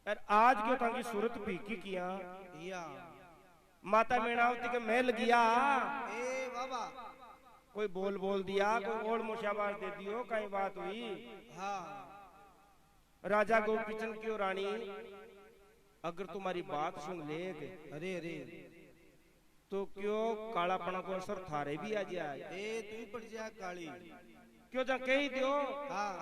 Speaker 1: और आज क्यों ताकि सूरत पीकी किया
Speaker 2: या
Speaker 1: माता मीणावती के महल गया
Speaker 2: ए बाबा
Speaker 1: कोई बोल दिया कोई ओढ़ मुशाबाश दे दियो कहीं बात हुई
Speaker 2: हाँ
Speaker 1: राजा गोपीचंद क्यों रानी अगर तुम्हारी बात सुन ले
Speaker 2: अरे अरे
Speaker 1: तो क्यों कालापना को असर थारे भी आ जाए
Speaker 2: ए तू पड़ जा काली
Speaker 1: क्यों जा कही दियो
Speaker 2: हाँ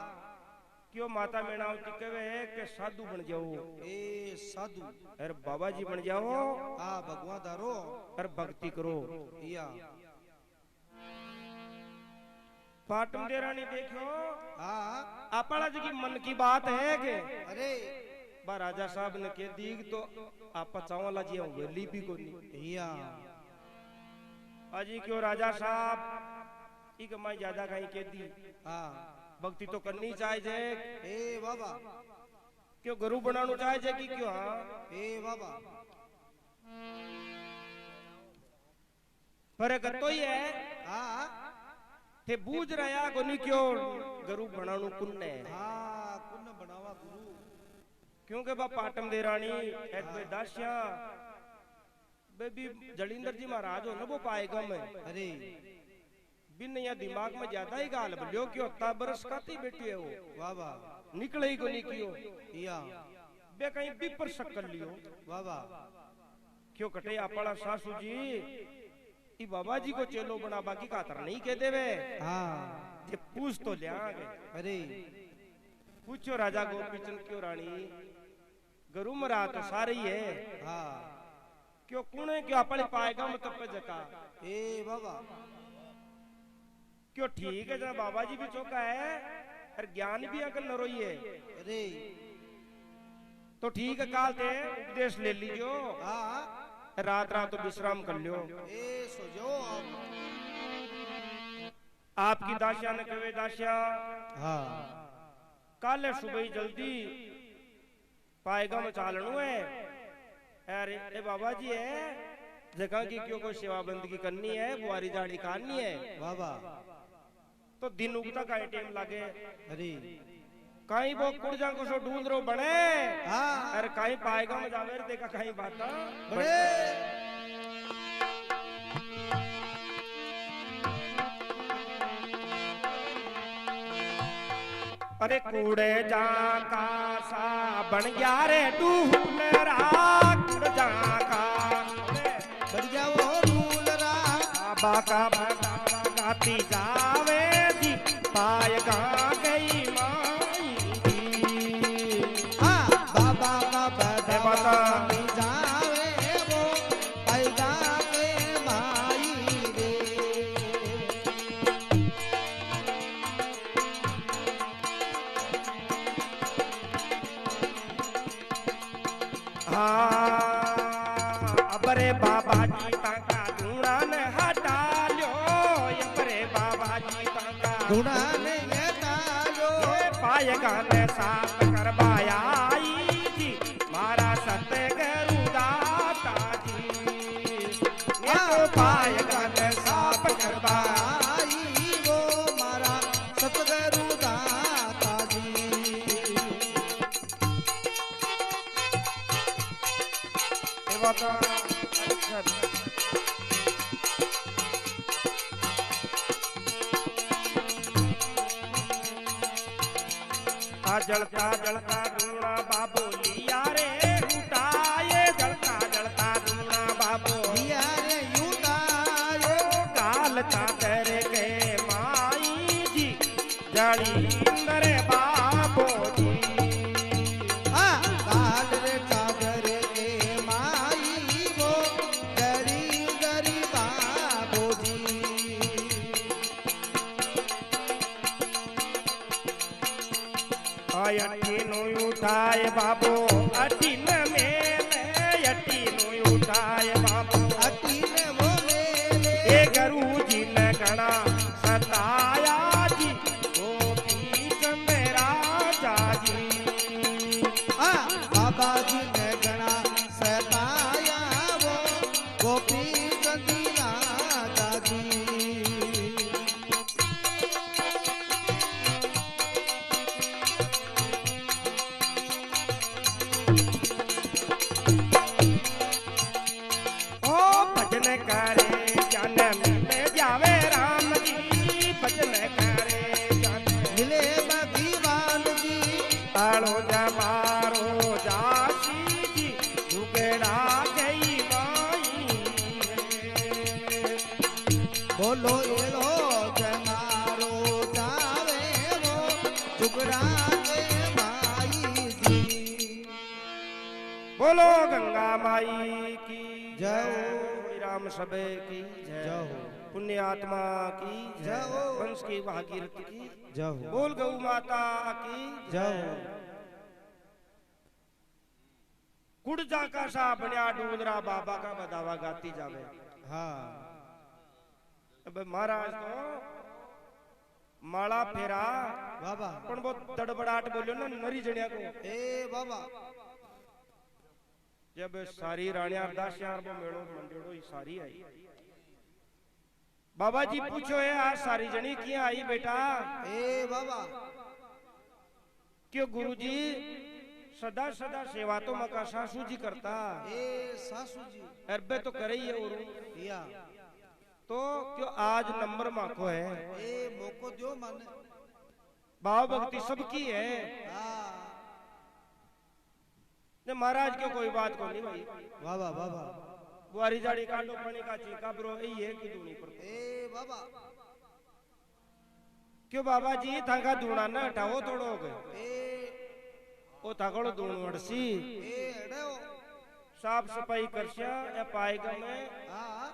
Speaker 1: क्यों माता मीणावती कहे के साधु बन जाओ
Speaker 2: ए साधु
Speaker 1: अरे बाबा जी बन जाओ
Speaker 2: हाँ भगवान दारो
Speaker 1: और भक्ति करो
Speaker 2: या
Speaker 1: पाटम दे रानी देखो
Speaker 2: हाँ
Speaker 1: अपना जी की मन की बात है के
Speaker 2: अरे
Speaker 1: बा राजा साहब ने कह दी तो आप चावला जी वेली भी को नहीं
Speaker 2: या
Speaker 1: अजी क्यों राजा साहब ई कमाई ज्यादा कहीं कह दी
Speaker 2: हाँ
Speaker 1: भक्ति तो करनी चाहिए
Speaker 2: ए बाबा
Speaker 1: क्यों गुरु बनाना चाहिए कि क्यों हाँ
Speaker 2: ए बाबा
Speaker 1: पर तो ही है
Speaker 2: हाँ
Speaker 1: थे बूझ रहा को नहीं क्यों गुरु बनाना कुन्ने
Speaker 2: हाँ कुन्न बनावा गुरु
Speaker 1: क्योंकि बा पाटम दे रानी एक बे दासिया बेबी जलिंदर जी महाराज हो ना वो पाएगा मैं
Speaker 2: अरे
Speaker 1: बिन या दिमाग में ज्यादा ही गाल बोलियो क्यों ता बरस काती बैठी है वो
Speaker 2: बाबा
Speaker 1: निकले ही को नहीं कियो
Speaker 2: या
Speaker 1: बे कहीं भी पर शक कर लियो
Speaker 2: बाबा
Speaker 1: क्यों कटे अपना सासू जी ई बाबा जी को चेलो बना बाकी कातर नहीं कह देवे
Speaker 2: हाँ
Speaker 1: जे पूछ तो लिया
Speaker 2: अरे
Speaker 1: पूछो राजा गोपीचंद क्यों रानी गरु मरा तो सारी है
Speaker 2: हाँ
Speaker 1: क्यों कुणे क्यों अपने पाएगा मतलब पे जका
Speaker 2: ए बाबा
Speaker 1: क्यों ठीक है जना बाबा जी भी चौका है और ज्ञान भी अकल न रोई है
Speaker 2: अरे
Speaker 1: तो ठीक है काल ते उपदेश ले लीजियो
Speaker 2: हाँ
Speaker 1: रात तो विश्राम कर लियो
Speaker 2: ए सो जो
Speaker 1: आपकी दासिया ने कहे दासिया
Speaker 2: हाँ
Speaker 1: कल सुबह जल्दी पाएगा में चालनू है अरे ए बाबा जी है जगह की क्यों कोई सेवा बंदगी करनी है बुआरी दाढ़ी काटनी है
Speaker 2: बाबा
Speaker 1: तो दिन उगता का टाइम लागे
Speaker 2: अरे
Speaker 1: कहीं वो कुड़जा को सो ढूंढ रो बने
Speaker 2: हाँ
Speaker 1: अरे कहीं पाएगा में जावे देखा कहीं बात
Speaker 2: बड़े
Speaker 1: अरे कूड़े जा का सा बन गया रे डूलरा कूड़ जा का
Speaker 2: बन गया वो डूलरा
Speaker 1: बाबा का भगवा गाती जावे जी पाय गा गई माई जी
Speaker 2: बाबा का भगवा गाती जावे वो पाय गा के माई रे
Speaker 1: अबरे बाबा जी ताका धूणा ने हटा लो अबरे बाबा जी ताका
Speaker 2: धूणा ने हटा लो
Speaker 1: पाय गाने साफ करवाया जी मारा सतगुरु दाता जी ये तो पाय गाने साफ करवाई
Speaker 2: वो मारा सतगुरु दाता जी
Speaker 1: जलता जलता धूणा बाबू लिया रे उठाए जलता जलता धूणा बाबू
Speaker 2: लिया रे उठाए
Speaker 1: काल चादर के माई जी जड़ी इंदर बाबू जी
Speaker 2: काल रे चादर के माई वो जड़ी इंदर बाबू जी
Speaker 1: अठी नु उठाए बाबू अठी न मेले अठी नु उठाए बाबू
Speaker 2: अठी ने वो मेले
Speaker 1: ए गुरु जी ने गणा सताया जी गोपी चंद राजा जी
Speaker 2: बाबा जी ने गणा सताया वो गोपी चंद राजा जी
Speaker 1: भजन करे जन मिले जावे राम जी भजन करे जन
Speaker 2: मिले भगवान जी
Speaker 1: आलो जमारो जासी जी झुगड़ा गई माई
Speaker 2: बोलो एलो जमारो जावे वो झुगड़ा के माई जी
Speaker 1: बोलो गंगा माई की
Speaker 2: जय
Speaker 1: राम सबे की
Speaker 2: जय हो
Speaker 1: पुण्य आत्मा की
Speaker 2: जय हो
Speaker 1: वंश की भागीरथ की
Speaker 2: जय हो
Speaker 1: बोल गौ माता की
Speaker 2: जय हो
Speaker 1: कुड़जा का सा बनिया डूंगरा बाबा का बदावा गाती जावे
Speaker 2: हाँ
Speaker 1: अब महाराज तो माला फेरा
Speaker 2: बाबा
Speaker 1: पण बहुत तड़बड़ाहट बोलियो ना नरी जणिया को
Speaker 2: ए बाबा
Speaker 1: जब सारी रानिया अरदास यार वो मेड़ो मंडेड़ो ही सारी आई बाबा जी पूछो है आज सारी जनी क्यों आई बेटा
Speaker 2: ए बाबा
Speaker 1: क्यों गुरुजी सदा सदा सेवा तो मका सासू जी करता
Speaker 2: ए सासू जी
Speaker 1: अरबे तो करे ही है और
Speaker 2: या
Speaker 1: तो क्यों आज नंबर माको है
Speaker 2: ए मोको दो माने
Speaker 1: भाव भक्ति सबकी है
Speaker 2: हाँ
Speaker 1: ने महाराज क्यों कोई बात को नहीं भाई
Speaker 2: बाबा बाबा
Speaker 1: बुआरी जाड़ी काटो पानी का चीका ब्रो यही है कि दूनी पर
Speaker 2: ए बाबा
Speaker 1: क्यों बाबा जी थाका दूना ना हटाओ थोड़ो हो गए
Speaker 2: ए
Speaker 1: ओ थाकड़ो दून वड़सी
Speaker 2: ए एड़ो
Speaker 1: साफ सफाई करसिया या पाएगा में
Speaker 2: हाँ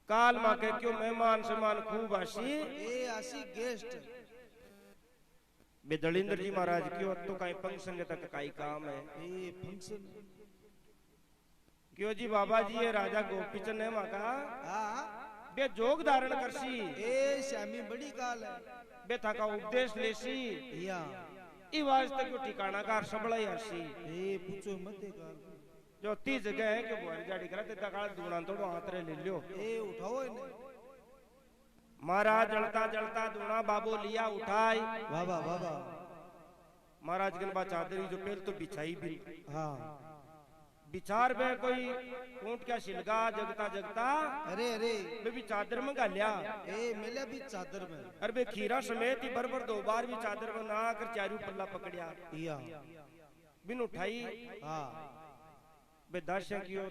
Speaker 1: काल माँ के क्यों मेहमान समान खूब आसी
Speaker 2: ए आसी गेस्ट
Speaker 1: बेदलिंद्र जी महाराज क्यों तो कहीं फंक्शन तक कई काम है
Speaker 2: ए फंक्शन
Speaker 1: क्यों जी बाबा जी ये राजा गोपीचंद है माँ का
Speaker 2: हाँ
Speaker 1: बे जोग धारण करसी
Speaker 2: ए श्यामी बड़ी काल है
Speaker 1: बे थाका उपदेश लेसी
Speaker 2: या
Speaker 1: ई वास्ते क्यों ठिकाना कार सबड़ा ही आसी
Speaker 2: ए पूछो मत काल
Speaker 1: जो 30 जगह है कि बुआरी जाड़ी करा ते काल दूना तो हाथ रे ले लियो
Speaker 2: ए उठाओ इन्हें
Speaker 1: महाराज जलता जलता दूना बाबू लिया उठाई
Speaker 2: बाबा बाबा
Speaker 1: महाराज गलबा चादरी जो पहल तो बिछाई भी
Speaker 2: हाँ
Speaker 1: विचार में कोई ऊंट क्या शिलगा जगता जगता
Speaker 2: अरे अरे
Speaker 1: बे भी चादर में गालिया
Speaker 2: ए मिले भी चादर में
Speaker 1: अरे बे खीरा समेत ही बरबर 2 बार भी चादर में ना कर चारू पल्ला पकड़िया
Speaker 2: या
Speaker 1: बिन उठाई
Speaker 2: हाँ
Speaker 1: बे दर्शन कियो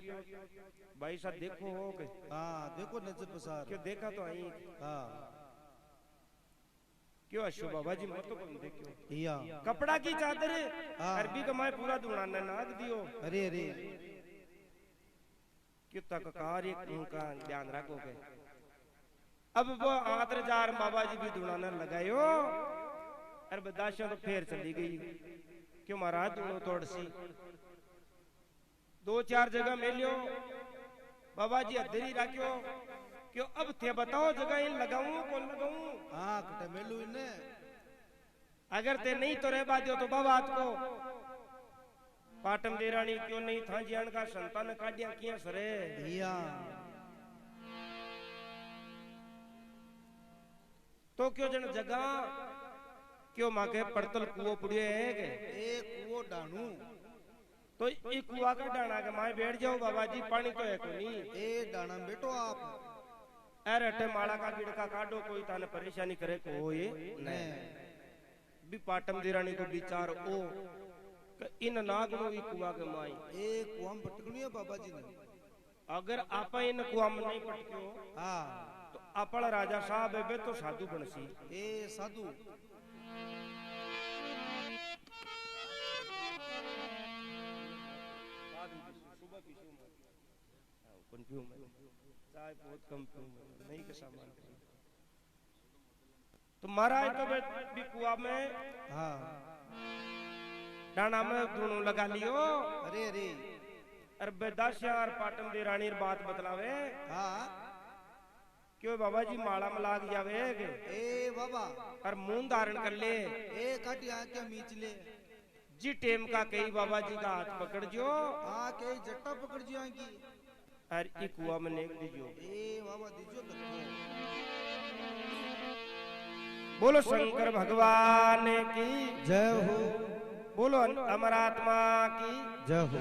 Speaker 1: भाई साहब देखो हो के
Speaker 2: हाँ देखो नजर पसार
Speaker 1: क्यों देखा तो आई
Speaker 2: हाँ
Speaker 1: क्यों अशो बाबा जी मत तो देखो
Speaker 2: या
Speaker 1: कपड़ा की चादर
Speaker 2: हाँ।
Speaker 1: अरबी कमाए पूरा दुड़ाना नाग दियो
Speaker 2: अरे अरे
Speaker 1: क्यों तक कार एक उनका ध्यान रखो के अब वो आतर जार बाबा जी भी दुड़ाना लगायो अरे बदाशा तो फिर चली गई क्यों महाराज दोनों तोड़ सी 2-4 जगह मिलियो बाबा जी अधरी रखियो क्यों अब थे बताओ जगह इन लगाऊं कौन लगाऊं
Speaker 2: हाँ कटे मेलू इन्ने
Speaker 1: अगर ते नहीं तो रह बादियो तो बाबा को पाटम देरानी क्यों नहीं था जियान का संतान काटिया किया सरे
Speaker 2: या
Speaker 1: तो क्यों जन जगह क्यों माके पड़तल कुओ पुड़ियो है के
Speaker 2: एक वो डानू
Speaker 1: तो ये कुआ का डाना के माए बैठ जाओ बाबा जी पानी तो है को नहीं
Speaker 2: ए डाना बेटो आप
Speaker 1: अरे अटे माला का गिड़का काटो कोई ताने परेशानी करे को ये
Speaker 2: नहीं
Speaker 1: भी पाटम देरानी को विचार ओ इन नाग नो भी कुआ के माई
Speaker 2: एक कुआम पटकनी है बाबा जी ने
Speaker 1: अगर आप इन कुआ में नहीं पटक्यो
Speaker 2: हाँ
Speaker 1: तो अपना राजा साहब है बे तो साधु बनसी
Speaker 2: ए साधु
Speaker 1: चाय बहुत कम नहीं के सामान तो महाराज तो भी कुआ में
Speaker 2: हाँ
Speaker 1: डाना में दोनों लगा लियो
Speaker 2: अरे अरे
Speaker 1: अरे बेदाशियार पाटम दे रानी बात बतलावे
Speaker 2: हाँ
Speaker 1: क्यों बाबा जी माला में लाग जावे
Speaker 2: ए बाबा
Speaker 1: और मुंह धारण कर ले
Speaker 2: ए काटिया क्या मीच ले
Speaker 1: जी टेम का कई बाबा जी का हाथ पकड़ जो
Speaker 2: हाँ के जट्टा पकड़ जाएगी
Speaker 1: और ये कुआ में नेक दीजो
Speaker 2: ए बाबा दीजो तक
Speaker 1: बोलो शंकर भगवान की
Speaker 2: जय हो
Speaker 1: बोलो अमरात्मा की
Speaker 2: जय हो